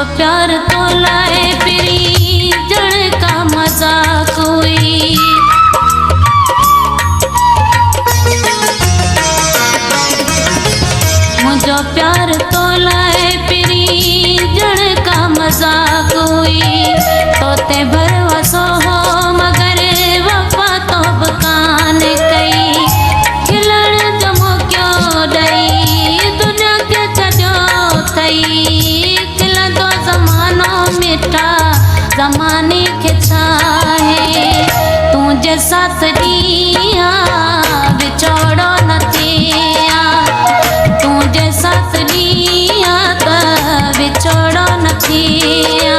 प्यार तो लाए फिरी जड़ का मजाक हुई। मुझो प्यार तो लाए फिरी जड़ का मजाक हुई। तोते भरवसो हो मगर वफा तो बकान कई। खिलण जमो क्यों दई दुनिया के छजो थई। खिलंदो ज़मानो मिठा ज़माने के छाहे। तुझे साथ दिया बिछोड़ो न थिया। तुझे साथ दिया त बिछोड़ो न थिया।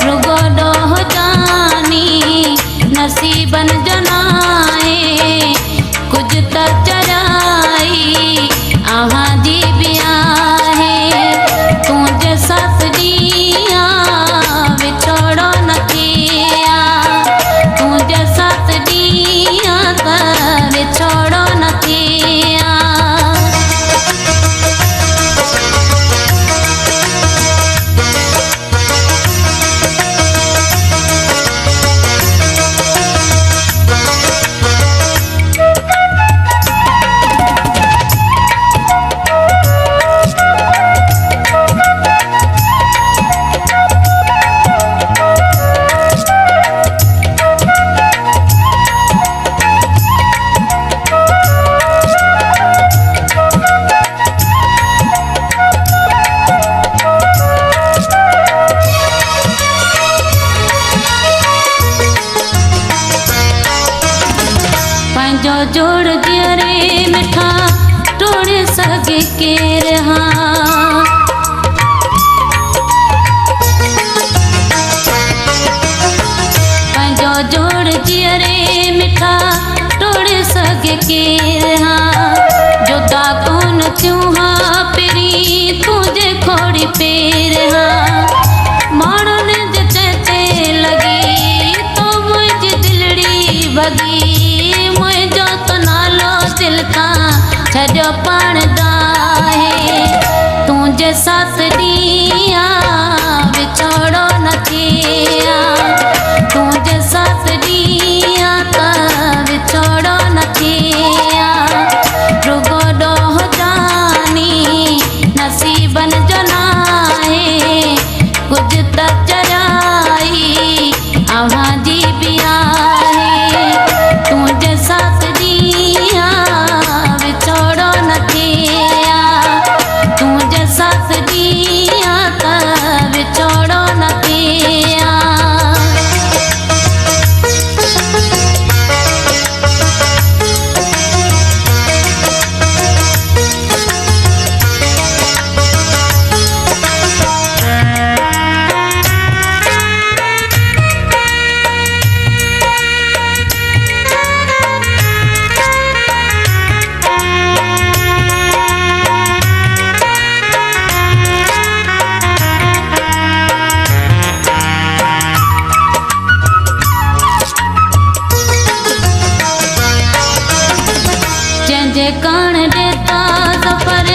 रुगो डोह जानी नसीबन जनाए। कुछ त चराई आहा जी बिया है। तुझे साथ दिया बिछोड़ो न थिया। तुझे साथ दिया त बिछोड़ो न थिया। पंहिंजो जोड़ जरे मिठा तोड़ सघे केर हाँ। पंहिंजो जोड़ जरे मिठा तोड़ सघे केर हाँ। जुदा कोन थियूं हाँ पिरी तुझे खोड़ी पेर हाँ। माण्हुनि जे चइते लॻी तो मुंहिंजी दिलड़ी भॻी। मुझो तो नालो दिल का छड़ो पाण दाहे। तुझे साथ दिया बिछोड़ो न थिया। तुझे साथ दिया त बिछोड़ो न थिया। रुगो डोह जानी नसीबन जनाए। कुछ त चराई आहा जी बिया है। तुझे साथ दिया बिछोड़ो न थिया। तुझे साथ दिया त बिछोड़ो न थिया। जंहिंजे कान ॾेता सफ़र